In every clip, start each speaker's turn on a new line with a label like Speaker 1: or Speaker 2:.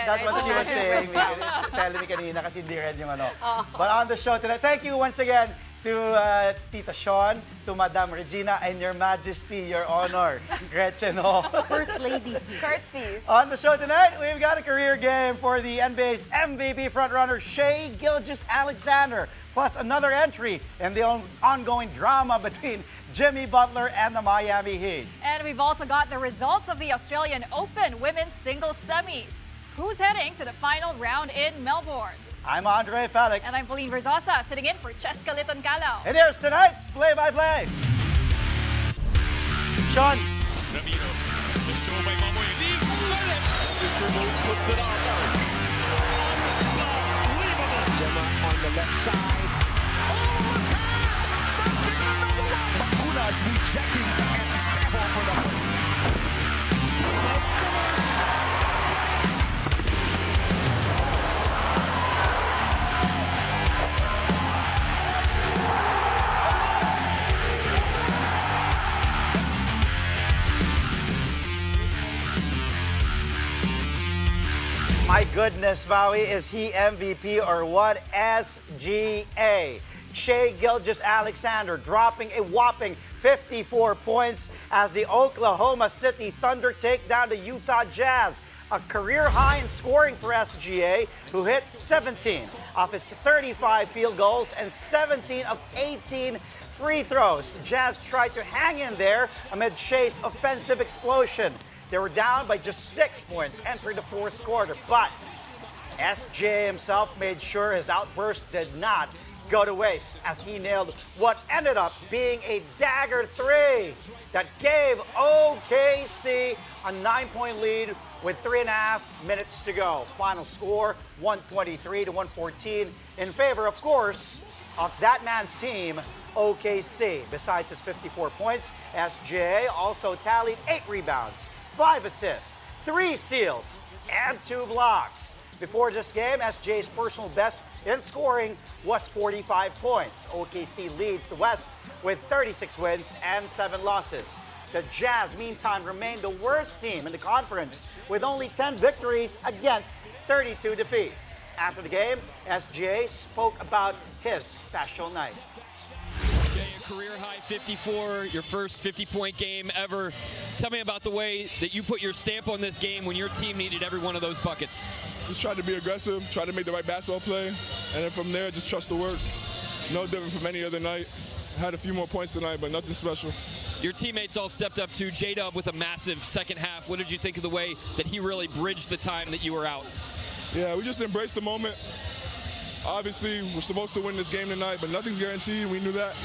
Speaker 1: That's what she was saying. Telling me kanina kasi hindi red yung ano. But on the show tonight, thank you once again to Tita Sean, to Madam Regina, and Your Majesty, Your Honor, Gretchen Ho.
Speaker 2: First Lady.
Speaker 3: Curtsy.
Speaker 1: On the show tonight, we've got a career game for the NBA's MVP frontrunner Shai Gilgeous-Alexander, plus another entry in the ongoing drama between Jimmy Butler and the Miami Heat.
Speaker 4: And we've also got the results of the Australian Open women's singles semis. Who's heading to the final round in Melbourne?
Speaker 1: I'm Andre Felix.
Speaker 4: And I'm Pauline Verzosa, sitting in for Cheska Liton-Calao.
Speaker 1: And here's tonight's play-by-play. Sean.
Speaker 5: Ramiro, the show by Mamoy leaves Philip. Dribbles, puts it on. Unbelievable.
Speaker 6: Gemma on the left side. Oh, the pass! Stuffing another one. Bakuna's rejecting Esteban for the
Speaker 1: My goodness, Maui, is he MVP or what? SGA. Shai Gilgeous-Alexander dropping a whopping 54 points as the Oklahoma City Thunder take down the Utah Jazz. A career high in scoring for SGA, who hit 17 of his 35 field goals and 17 of 18 free throws. The Jazz tried to hang in there amid Shai's offensive explosion. They were down by just 6 points entering the fourth quarter, but SGA himself made sure his outburst did not go to waste as he nailed what ended up being a dagger three that gave OKC a 9-point lead with 3.5 minutes to go. Final score 123-114 in favor, of course, of that man's team, OKC. Besides his 54 points, SGA also tallied 8 rebounds, 5 assists, 3 steals, and 2 blocks. Before this game, SGA's personal best in scoring was 45 points. OKC leads the West with 36 wins and 7 losses. The Jazz, meantime, remain the worst team in the conference with only 10 victories against 32 defeats. After the game, SGA spoke about his special night.
Speaker 5: A career high 54, your first 50-point game ever. Tell me about the way that you put your stamp on this game when your team needed every one of those buckets.
Speaker 7: Just tried to be aggressive, try to make the right basketball play, and then from there, just trust the work. No different from any other night. Had a few more points tonight, but nothing special.
Speaker 5: Your teammates all stepped up too. J-Dub with a massive second half. What did you think of the way that he really bridged the time that you were out?
Speaker 7: Yeah, we just embraced the moment. Obviously, we're supposed to win this game tonight, but nothing's guaranteed. We knew that.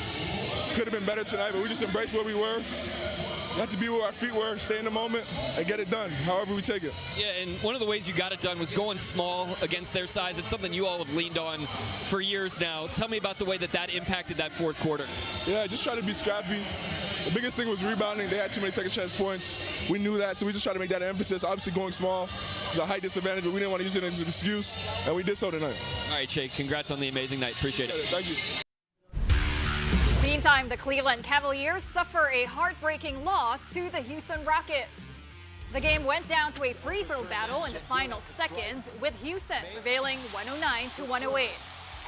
Speaker 7: Could have been better tonight, but we just embraced where we were. Got to be where our feet were, stay in the moment, and get it done, however we take it.
Speaker 5: Yeah, and one of the ways you got it done was going small against their size. It's something you all have leaned on for years now. Tell me about the way that that impacted that fourth quarter.
Speaker 7: Yeah, just try to be scrappy. The biggest thing was rebounding. They had too many second chance points. We knew that, so we just tried to make that an emphasis. Obviously, going small was a height disadvantage, but we didn't want to use it as an excuse, and we did so tonight.
Speaker 5: All right, Shai, congrats on the amazing night. Appreciate it.
Speaker 7: Thank you.
Speaker 4: Meantime, the Cleveland Cavaliers suffer a heartbreaking loss to the Houston Rockets. The game went down to a free throw battle in the final seconds, with Houston prevailing 109-108.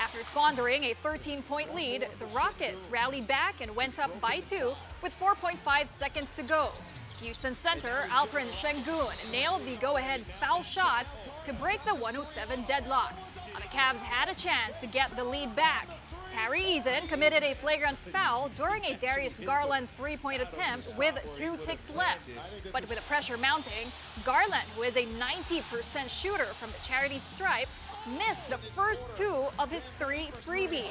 Speaker 4: After squandering a 13-point lead, the Rockets rallied back and went up by 2 with 4.5 seconds to go. Houston center Alperen Sengun nailed the go-ahead foul shots to break the 107 deadlock. The Cavs had a chance to get the lead back. Tari Eason committed a flagrant foul during a Darius Garland three-point attempt with 2 ticks left. But with the pressure mounting, Garland, who is a 90% shooter from the charity stripe, missed the first 2 of his 3 freebies.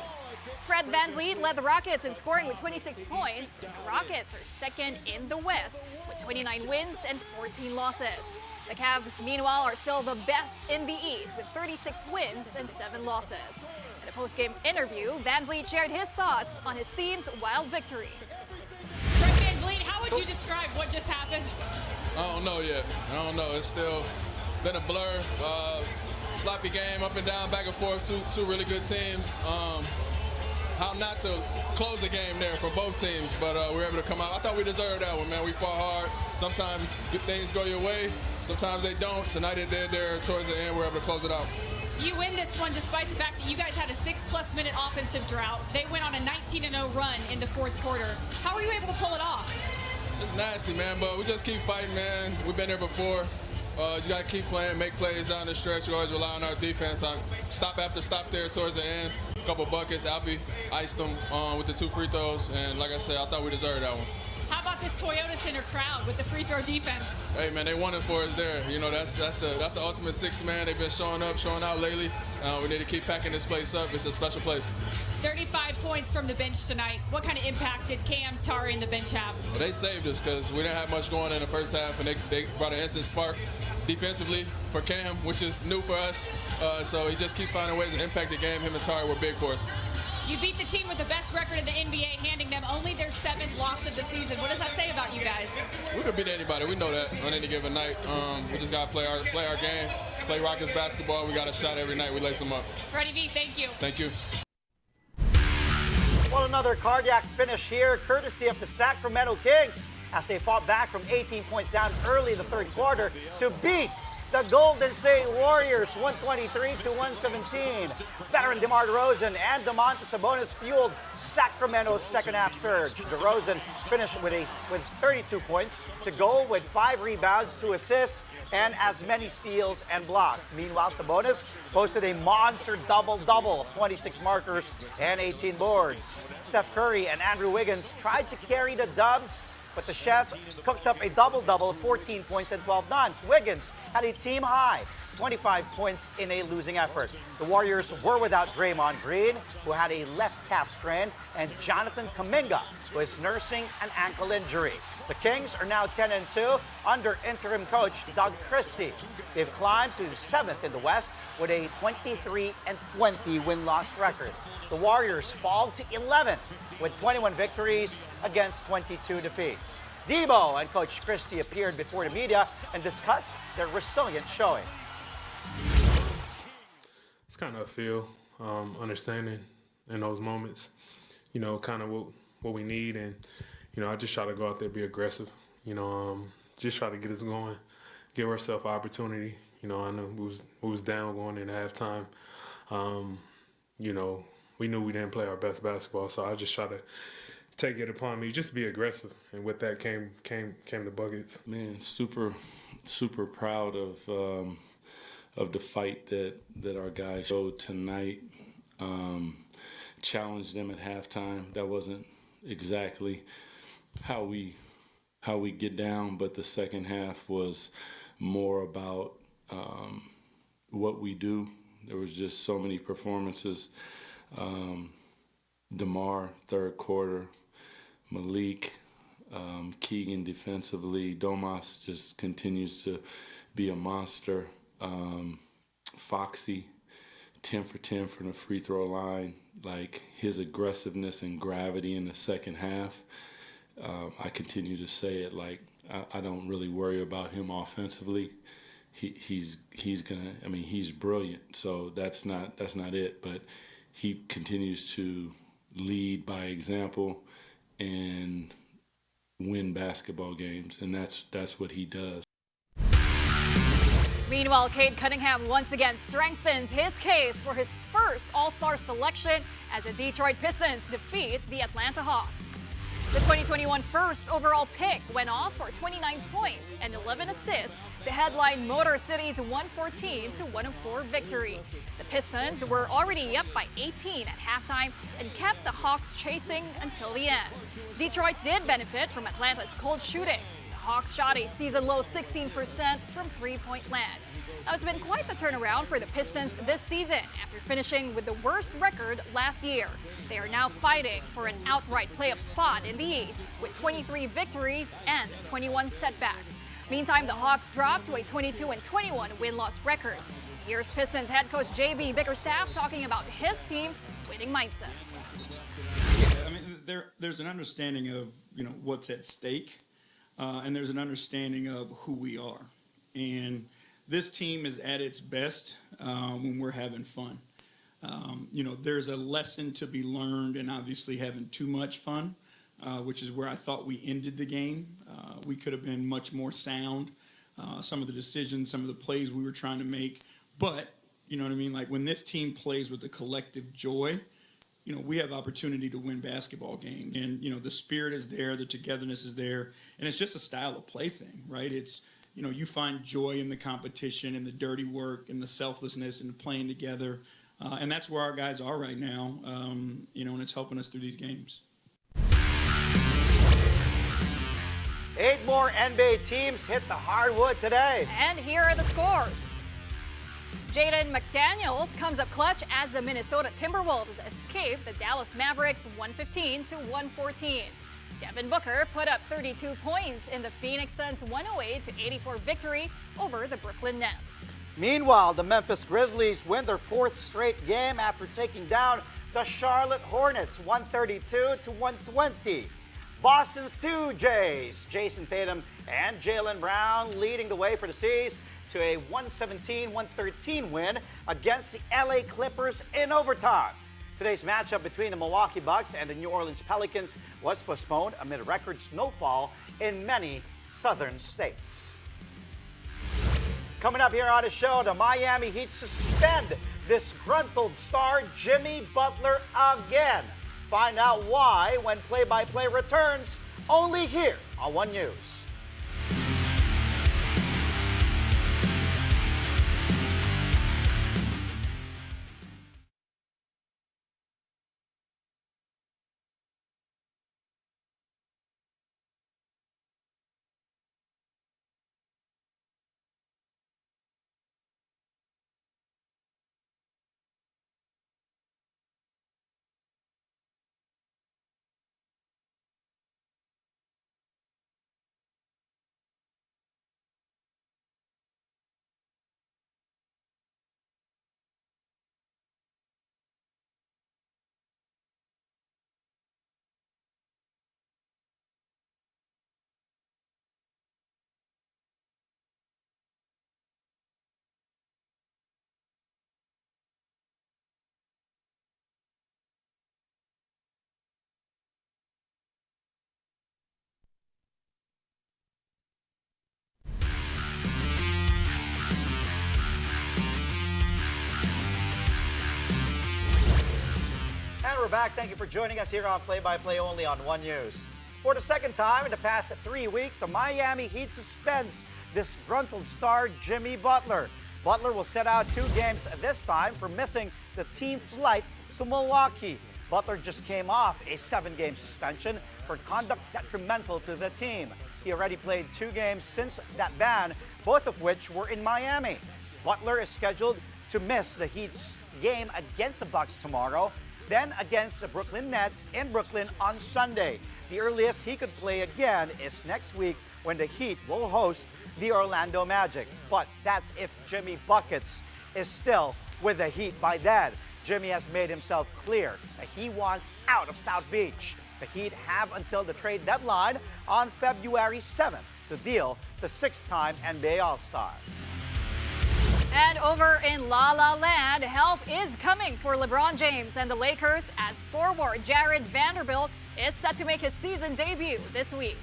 Speaker 4: Fred VanVleet led the Rockets in scoring with 26 points. The Rockets are second in the West with 29 wins and 14 losses. The Cavs, meanwhile, are still the best in the East with 36 wins and 7 losses. In a post-game interview, VanVleet shared his thoughts on his team's wild victory.
Speaker 8: Fred VanVleet, how would you describe what just happened?
Speaker 9: I don't know yet. I don't know. It's still been a blur. Sloppy game, up and down, back and forth. Two really good teams. How not to close a game there for both teams, but we were able to come out. I thought we deserved that one, man. We fought hard. Sometimes good things go your way. Sometimes they don't. Tonight they did there towards the end. We're able to close it out.
Speaker 8: You win this one despite the fact that you guys had a 6+ minute offensive drought. They went on a 19-0 run in the fourth quarter. How were you able to pull it off?
Speaker 9: It's nasty, man, but we just keep fighting, man. We've been there before. You got to keep playing, make plays down the stretch. You always rely on our defense. Stop after stop there towards the end. A couple buckets. Alfie iced them with the 2 free throws. And like I said, I thought we deserved that one.
Speaker 8: How about this Toyota Center crowd with the free throw defense?
Speaker 9: Hey, man, they won it for us there. You know, that's the ultimate 6 man. They've been showing up, showing out lately. We need to keep packing this place up. It's a special place.
Speaker 8: 35 points from the bench tonight. What kind of impact did Cam, Tari, and the bench have?
Speaker 9: Well, they saved us because we didn't have much going in the first half, and they brought an instant spark defensively for Cam, which is new for us. So he just keeps finding ways to impact the game. Him and Tari were big for us.
Speaker 8: You beat the team with the best record in the NBA, handing them only their 7th loss of the season. What does that say about you guys?
Speaker 9: We could beat anybody. We know that on any given night. We just got to play our game, play Rockets basketball. We got a shot every night. We lace them up.
Speaker 8: Freddie V, thank you.
Speaker 9: Thank you.
Speaker 1: Well, another cardiac finish here, courtesy of the Sacramento Kings, as they fought back from 18 points down early in the third quarter to beat the Golden State Warriors 123-117. Veteran DeMar DeRozan and Domantas Sabonis fueled Sacramento's second-half surge. DeRozan finished with 32 points to go with 5 rebounds, 2 assists, and as many steals and blocks. Meanwhile, Sabonis posted a monster double-double of 26 markers and 18 boards. Steph Curry and Andrew Wiggins tried to carry the Dubs, but the Chef cooked up a double-double of 14 points and 12 dimes. Wiggins had a team-high 25 points in a losing effort. The Warriors were without Draymond Green, who had a left calf strain, and Jonathan Kuminga, who is nursing an ankle injury. The Kings are now 10-2 under interim coach Doug Christie. They've climbed to 7th in the West with a 23-20 win-loss record. The Warriors fall to 11th with 21 victories against 22 defeats. Debo and Coach Christie appeared before the media and discussed their resilient showing.
Speaker 2: It's kind of a feel, understanding in those moments, you know, kind of what we need. And, you know, I just try to go out there, be aggressive, you know, just try to get us going, give ourselves opportunity. You know, I know we was down going into halftime. You know, we knew we didn't play our best basketball, so I just try to take it upon me, just be aggressive, and with that came the buckets.
Speaker 3: Man, super proud of the fight that our guys showed tonight. Challenged them at halftime. That wasn't exactly how we get down, but the second half was more about what we do. There was just so many performances. DeMar, third quarter, Malik, Keegan defensively, Domas just continues to be a monster. Foxy, 10 for 10 from the free throw line. Like his aggressiveness and gravity in the second half. I continue to say it, like I don't really worry about him offensively. He's gonna, I mean, he's brilliant, so that's not it, but he continues to lead by example and win basketball games, and that's what he does.
Speaker 4: Meanwhile, Cade Cunningham once again strengthens his case for his first All-Star selection as the Detroit Pistons defeat the Atlanta Hawks. The 2021 first overall pick went off for 29 points and 11 assists to headline Motor City's 114-104 victory. The Pistons were already up by 18 at halftime and kept the Hawks chasing until the end. Detroit did benefit from Atlanta's cold shooting. The Hawks shot a season-low 16% from three-point land. Now, it's been quite the turnaround for the Pistons this season after finishing with the worst record last year. They are now fighting for an outright playoff spot in the East with 23 victories and 21 setbacks. Meantime, the Hawks dropped to a 22-21 win-loss record. Here's Pistons head coach J.B. Bickerstaff talking about his team's winning mindset.
Speaker 10: I mean, there's an understanding of, you know, what's at stake, and there's an understanding of who we are. And this team is at its best when we're having fun. You know, there's a lesson to be learned in obviously having too much fun, which is where I thought we ended the game. We could have been much more sound some of the decisions, some of the plays we were trying to make. But, you know what I mean? Like when this team plays with the collective joy, you know, we have opportunity to win basketball games. And, you know, the spirit is there, the togetherness is there, and it's just a style of play thing, right? It's, you know, you find joy in the competition and the dirty work and the selflessness and playing together. And that's where our guys are right now, you know, and it's helping us through these games.
Speaker 1: 8 more NBA teams hit the hardwood today.
Speaker 4: And here are the scores. Jaden McDaniels comes up clutch as the Minnesota Timberwolves escape the Dallas Mavericks 115 to 114. Devin Booker put up 32 points in the Phoenix Suns 108 to 84 victory over the Brooklyn Nets.
Speaker 1: Meanwhile, the Memphis Grizzlies win their 4th straight game after taking down the Charlotte Hornets 132 to 120. Boston's 2 Jays, Jason Tatum and Jaylen Brown, leading the way for the C's to a 117-113 win against the LA Clippers in overtime. Today's matchup between the Milwaukee Bucks and the New Orleans Pelicans was postponed amid a record snowfall in many southern states. Coming up here on the show, the Miami Heat suspend disgruntled star Jimmy Butler again. Find out why when play-by-play returns only here on One News. And we're back. Thank you for joining us here on Play-by-Play only on One News. For the second time in the past 3 weeks, the Miami Heat suspends disgruntled star Jimmy Butler. Butler will set out 2 games this time for missing the team flight to Milwaukee. Butler just came off a 7-game suspension for conduct detrimental to the team. He already played 2 games since that ban, both of which were in Miami. Butler is scheduled to miss the Heat's game against the Bucks tomorrow, then against the Brooklyn Nets in Brooklyn on Sunday. The earliest he could play again is next week when the Heat will host the Orlando Magic. But that's if Jimmy Buckets is still with the Heat by then. Jimmy has made himself clear that he wants out of South Beach. The Heat have until the trade deadline on February 7th to deal the 6-time NBA All-Star.
Speaker 4: And over in La La Land, help is coming for LeBron James and the Lakers as forward Jared Vanderbilt is set to make his season debut this week.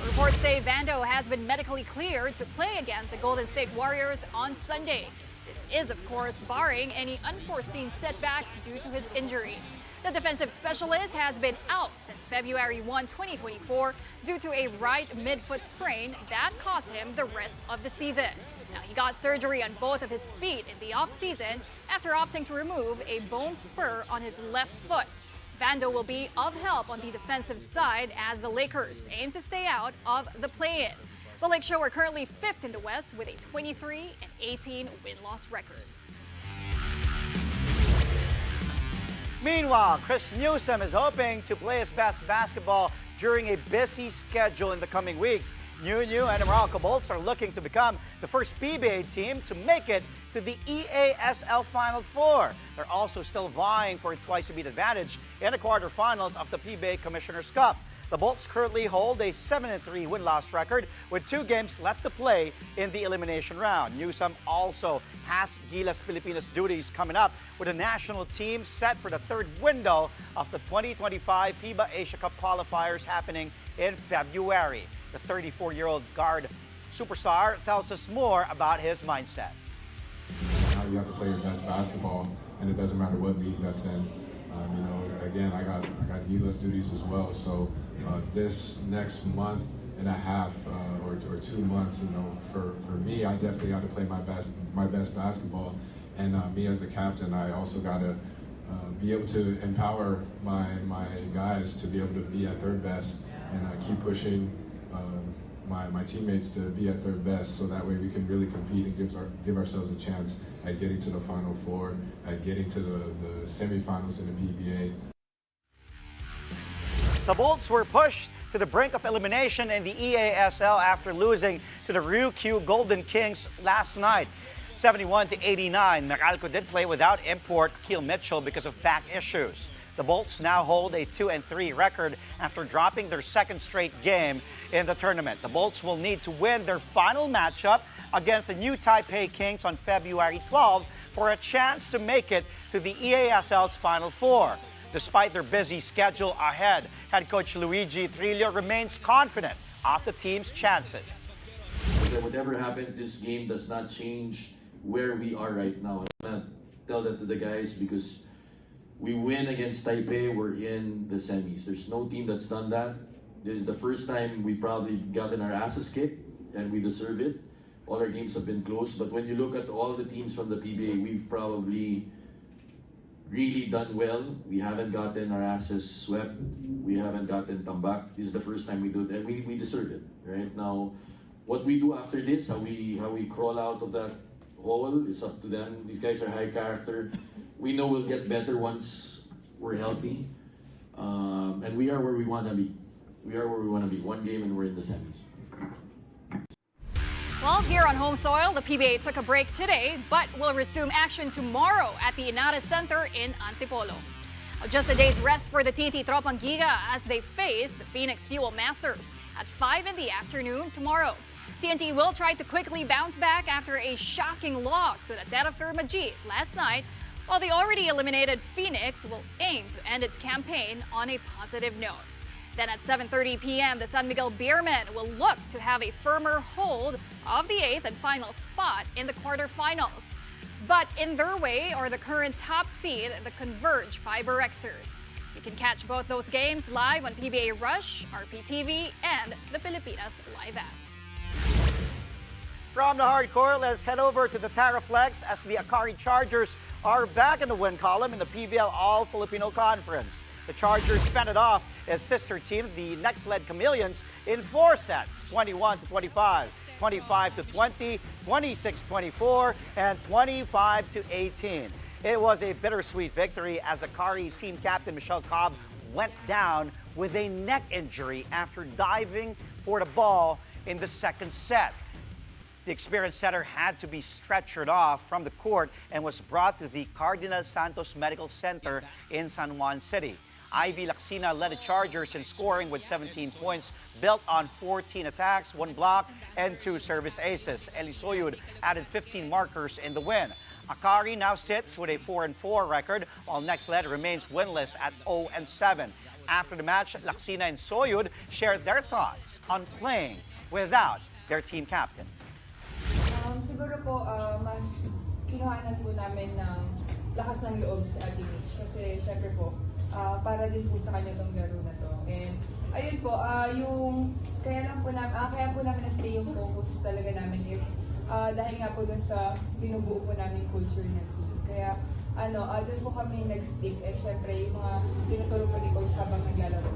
Speaker 4: Reports say Vando has been medically cleared to play against the Golden State Warriors on Sunday. This is, of course, barring any unforeseen setbacks due to his injury. The defensive specialist has been out since February 1, 2024 due to a right midfoot sprain that cost him the rest of the season. Now, he got surgery on both of his feet in the offseason after opting to remove a bone spur on his left foot. Vando will be of help on the defensive side as the Lakers aim to stay out of the play-in. The Lake Show are currently 5th in the West with a 23-18 win-loss record.
Speaker 1: Meanwhile, Chris Newsom is hoping to play his best basketball during a busy schedule in the coming weeks. New and the Meralco Bolts are looking to become the first PBA team to make it to the EASL Final Four. They're also still vying for a twice-a-beat advantage in the quarterfinals of the PBA Commissioner's Cup. The Bolts currently hold a 7-3 win-loss record with 2 games left to play in the elimination round. Newsom also has Gilas Pilipinas duties coming up with the national team set for the 3rd window of the 2025 FIBA Asia Cup qualifiers happening in February. The 34-year-old guard superstar tells us more about his mindset.
Speaker 11: Now you have to play your best basketball, and it doesn't matter what league that's in. Again, I got needless duties as well. So this next month and a half or 2 months, for me, I definitely got to play my best basketball. And me as a captain, I also got to be able to empower my guys to be able to be at their best, and keep pushing my teammates to be at their best, so that way we can really compete and give ourselves a chance at getting to the Final Four, at getting to the semifinals in the PBA.
Speaker 1: The Bolts were pushed to the brink of elimination in the EASL after losing to the Ryukyu Golden Kings last night. 71-89, Meralco did play without import Keel Mitchell because of back issues. The Bolts now hold a 2-3 record after dropping their second straight game in the tournament. The Bolts will need to win their final matchup against the New Taipei Kings on February 12 for a chance to make it to the EASL's Final Four. Despite their busy schedule ahead, head coach Luigi Trillo remains confident of the team's chances.
Speaker 12: Whatever happens, this game does not change where we are right now. I'm gonna tell that to the guys, because we win against Taipei, we're in the semis. There's no team that's done that. This is the first time we've probably gotten our asses kicked, and we deserve it. All our games have been close, but when you look at all the teams from the PBA, we've probably really done well. We haven't gotten our asses swept. We haven't gotten tambak. This is the first time we do it, and we deserve it. Right now, what we do after this, how we crawl out of that hole, it's up to them. These guys are high character. We know we'll get better once we're healthy, and we are where we want to be. We are where we want to be. One game and we're in the semis.
Speaker 4: Well, here on home soil, the PBA took a break today, but will resume action tomorrow at the Inares Center in Antipolo. Just a day's rest for the TNT Tropang Giga as they face the Phoenix Fuel Masters at 5 in the afternoon tomorrow. TNT will try to quickly bounce back after a shocking loss to the Terra Firma G last night, while the already eliminated Phoenix will aim to end its campaign on a positive note. Then at 7:30 p.m., the San Miguel Beermen will look to have a firmer hold of the 8th and final spot in the quarterfinals. But in their way are the current top seed, the Converge Fiber Xers. You can catch both those games live on PBA Rush, RPTV, and the Pilipinas Live app.
Speaker 1: From the hardcore, let's head over to the Taraflex as the Akari Chargers are back in the win column in the PBL All-Filipino Conference. The Chargers fended off its sister team, the Next-led Chameleons, in 4 sets, 21-25, 25-20, 26-24, and 25-18. It was a bittersweet victory as Akari team captain Michelle Cobb went down with a neck injury after diving for the ball in the second set. The experienced setter had to be stretchered off from the court and was brought to the Cardinal Santos Medical Center in San Juan City. Ivy Lacsina led the Chargers in scoring with 17 points, built on 14 attacks, 1 block, and 2 service aces. Elisoyud added 15 markers in the win. Akari now sits with a 4-4 record, while Next-led remains winless at 0-7. After the match, Lacsina and Soyud shared their thoughts on playing without their team captain.
Speaker 13: Siguro po, mas kinuhanan po namin ng lakas ng loob sa ating Mitch. Kasi syempre po, para din po sa kanya itong laro na to. And ayun po, kaya po namin na-stay yung focus talaga namin is dahil nga po dun sa binubuo po namin culture ng team. Kaya doon po kami nag-stick. And syempre yung mga tinuturo po ni Coach habang naglalaro.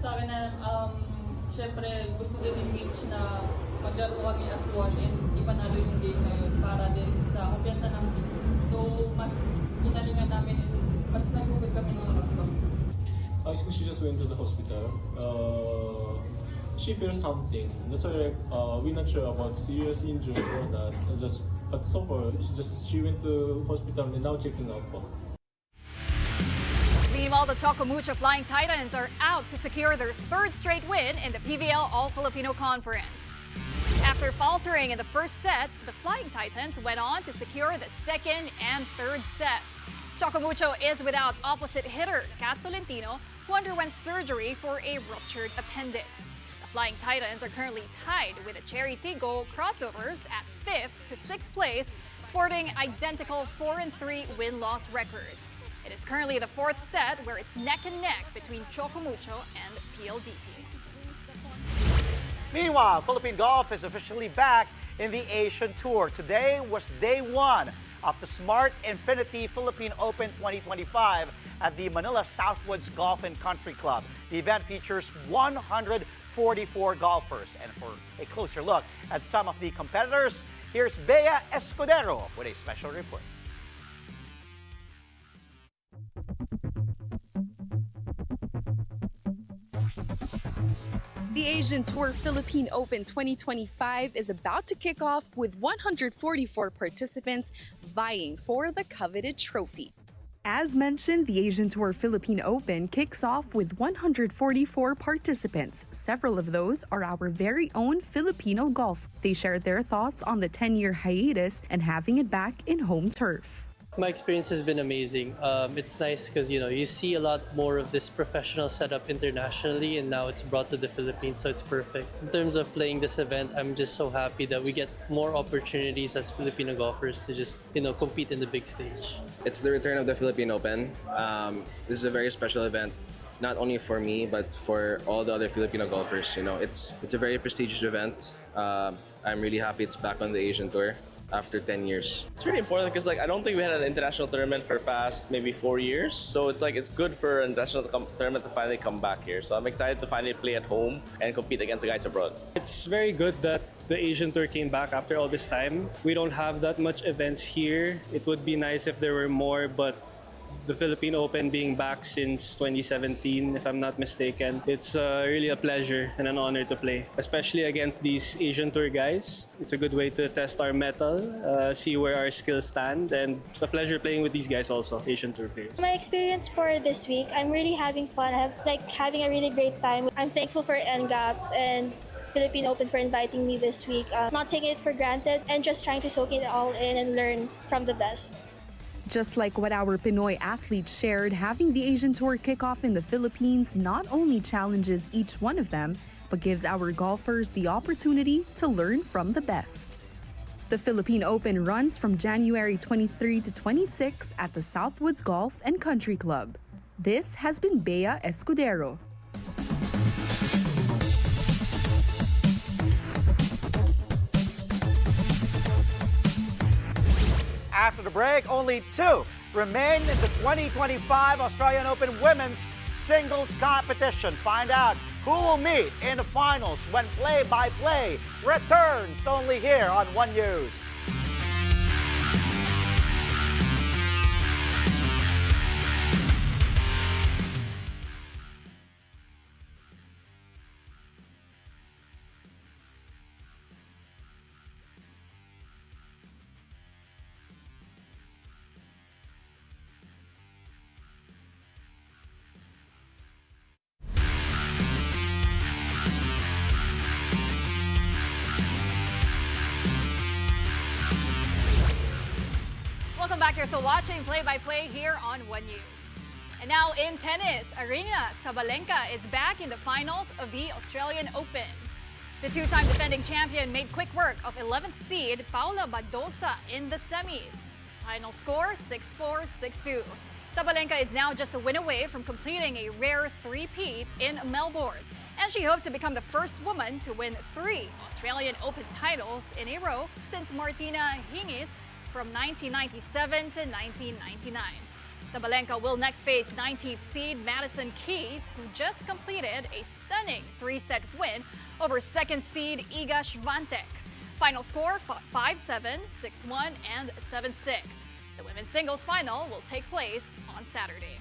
Speaker 14: Sabi na, syempre gusto din ni Mitch na maglaro kami as one and ipanalo yung game ngayon para din sa kumpiyansa ng team. So, mas ginalingan namin and mas nagugod kami ng gusto.
Speaker 15: I think she just went to the hospital. She feels something. That's why we're not sure about serious injury or that. But so far, she went to hospital and now checking up.
Speaker 4: Meanwhile, the Chocomucho Flying Titans are out to secure their 3rd straight win in the PBL All-Filipino Conference. After faltering in the first set, the Flying Titans went on to secure the 2nd and 3rd sets. Chocomucho is without opposite hitter Kat Tolentino, who underwent surgery for a ruptured appendix. The Flying Titans are currently tied with the Cherry Tigo Crossovers at 5th to 6th place, sporting identical 4-3 win-loss records. It is currently the 4th set where it's neck and neck between Chocomucho and PLDT.
Speaker 1: Meanwhile, Philippine golf is officially back in the Asian Tour. Today was day one of the Smart Infinity Philippine Open 2025 at the Manila Southwoods Golf and Country Club. The event features 144 golfers. And for a closer look at some of the competitors, here's Bea Escudero with a special report.
Speaker 16: The Asian Tour Philippine Open 2025 is about to kick off with 144 participants vying for the coveted trophy. As mentioned, the Asian Tour Philippine Open kicks off with 144 participants. Several of those are our very own Filipino golf. They shared their thoughts on the 10-year hiatus and having it back in home turf.
Speaker 17: My experience has been amazing. It's nice because you see a lot more of this professional setup internationally, and now it's brought to the Philippines, so it's perfect. In terms of playing this event, I'm just so happy that we get more opportunities as Filipino golfers to just compete in the big stage.
Speaker 18: It's the return of the Philippine Open. This is a very special event, not only for me but for all the other Filipino golfers. It's a very prestigious event. I'm really happy it's back on the Asian Tour after 10 years.
Speaker 19: It's really important because I don't think we had an international tournament for the past maybe 4 years. So it's good for an international tournament to finally come back here. So I'm excited to finally play at home and compete against the guys abroad.
Speaker 17: It's very good that the Asian Tour came back after all this time. We don't have that much events here. It would be nice if there were more, but the Philippine Open being back since 2017, if I'm not mistaken, it's really a pleasure and an honor to play, especially against these Asian Tour guys. It's a good way to test our mettle, see where our skills stand, and it's a pleasure playing with these guys also, Asian Tour players.
Speaker 20: My experience for this week, I'm really having fun. I'm having a really great time. I'm thankful for NGAP and Philippine Open for inviting me this week. Not taking it for granted and just trying to soak it all in and learn from the best.
Speaker 16: Just like what our Pinoy athletes shared, having the Asian Tour kick off in the Philippines not only challenges each one of them, but gives our golfers the opportunity to learn from the best. The Philippine Open runs from January 23 to 26 at the Southwoods Golf and Country Club. This has been Bea Escudero.
Speaker 1: After the break, only two remain in the 2025 Australian Open Women's Singles Competition. Find out who will meet in the finals when play-by-play returns only here on One News.
Speaker 4: Welcome back. You're still watching play-by-play here on One News. And now in tennis, Aryna Sabalenka is back in the finals of the Australian Open. The two-time defending champion made quick work of 11th seed Paula Badosa in the semis. Final score 6-4, 6-2. Sabalenka is now just a win away from completing a rare three-peat in Melbourne. And she hopes to become the first woman to win 3 Australian Open titles in a row since Martina Hingis from 1997 to 1999. Sabalenka will next face 19th seed Madison Keys, who just completed a stunning 3-set win over 2nd seed Iga Swiatek. Final score 5-7, 6-1, and 7-6. The women's singles final will take place on Saturday.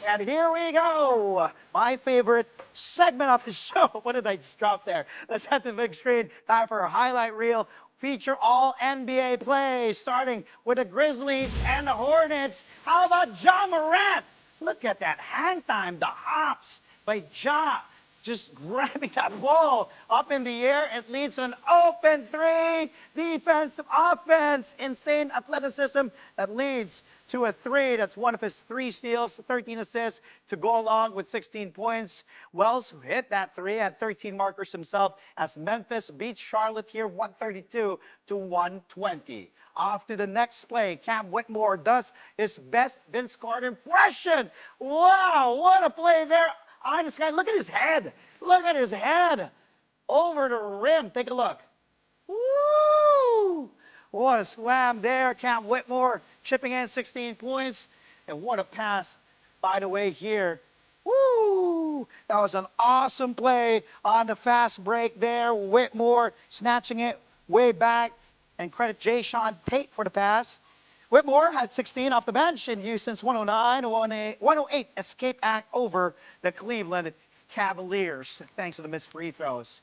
Speaker 1: And here we go. My favorite segment of the show. What did I just drop there? Let's head to the big screen. Time for a highlight reel. Feature all NBA plays, starting with the Grizzlies and the Hornets. How about Ja Morant? Look at that hang time, the hops by Ja. just grabbing that ball up in the air. It leads to an open three. Defensive offense. Insane athleticism that leads to a three. That's one of his 3 steals, 13 assists to go along with 16 points. Wells, who hit that three, had 13 markers himself as Memphis beats Charlotte here 132 to 120. Off to the next play. Cam Whitmore does his best Vince Carter impression. Wow, what a play there. I just look at his head. Look at his head. Over the rim. Take a look. Woo! What a slam there. Cam Whitmore chipping in 16 points. And what a pass, by the way, here. Woo! That was an awesome play on the fast break there. Whitmore snatching it way back. And credit Jay Sean Tate for the pass. Whitmore had 16 off the bench in Houston's 108 escape act over the Cleveland Cavaliers, thanks to the missed free throws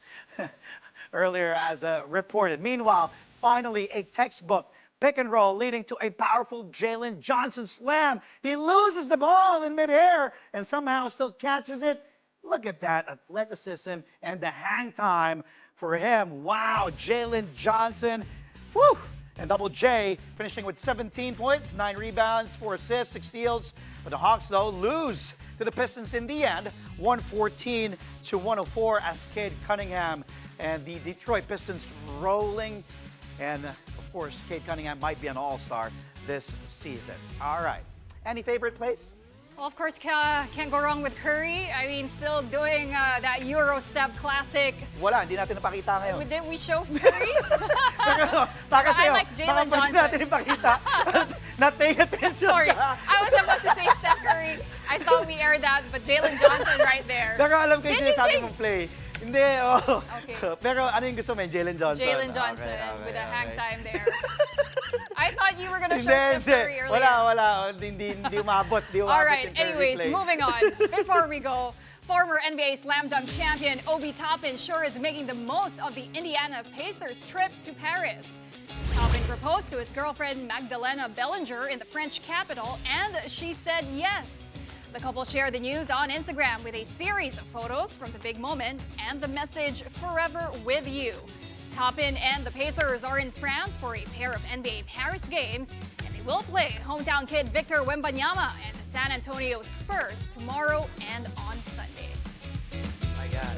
Speaker 1: earlier as reported. Meanwhile, finally a textbook pick and roll leading to a powerful Jalen Johnson slam. He loses the ball in midair and somehow still catches it. Look at that athleticism and the hang time for him. Wow, Jalen Johnson. Woo! And Double J finishing with 17 points, 9 rebounds, 4 assists, 6 steals. But the Hawks, though, lose to the Pistons in the end, 114 to 104 as Cade Cunningham and the Detroit Pistons rolling. And, of course, Cade Cunningham might be an all-star this season. All right. Any favorite plays?
Speaker 4: Well, of course, can't go wrong with Curry. I mean, still doing that Euro step classic.
Speaker 1: Wala, hindi natin napakita ngayon.
Speaker 4: Did we show Curry?
Speaker 1: Baka
Speaker 4: I like Jalen Johnson.
Speaker 1: Hindi natin ipakita. Not paying attention.
Speaker 4: Sorry, I was supposed to say Steph Curry. I thought we aired that, but Jalen Johnson right there.
Speaker 1: Pero alam ko yung sinasabi mong play. Hindi, oh.
Speaker 4: Okay.
Speaker 1: Pero ano yung gusto mo, Jalen Johnson?
Speaker 4: Jalen Johnson with a hang time there. I thought you were going to show Steph Curry earlier.
Speaker 1: Wala. Hindi umabot.
Speaker 4: All right, anyways, moving on. Before we go, former NBA Slam Dunk champion Obi Toppin sure is making the most of the Indiana Pacers trip to Paris. Toppin proposed to his girlfriend Magdalena Bellinger in the French capital, and she said yes. The couple shared the news on Instagram with a series of photos from the big moment and the message, "Forever with you." Toppin and the Pacers are in France for a pair of NBA Paris games, and they will play hometown kid Victor Wembanyama and the San Antonio Spurs tomorrow and on Sunday.
Speaker 1: My God.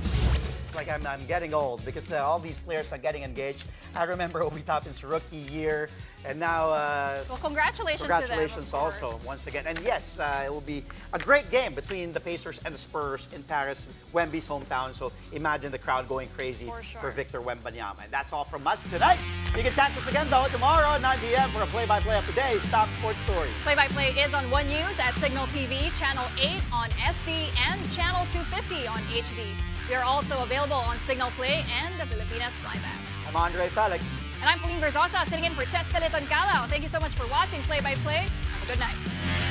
Speaker 1: It's like I'm getting old because all these players are getting engaged. I remember Obi Toppin's rookie year, and now...
Speaker 4: well, congratulations to them,
Speaker 1: also, once again. And yes, it will be a great game between the Pacers and the Spurs in Paris, Wemby's hometown. So imagine the crowd going crazy for Victor Wembanyama. And that's all from us tonight. You can catch us again, though, tomorrow at 9 p.m. for a play-by-play of today's top sports stories.
Speaker 4: Play-by-play is on One News at Signal TV, Channel 8 on SD, and Channel 250 on HD. We are also available on Signal Play and the Filipinas Live app.
Speaker 1: I'm Andre Felix.
Speaker 4: And I'm Pauline Verzosa, sitting in for Ches Calitan Calao. Thank you so much for watching Play by Play. Have a good night.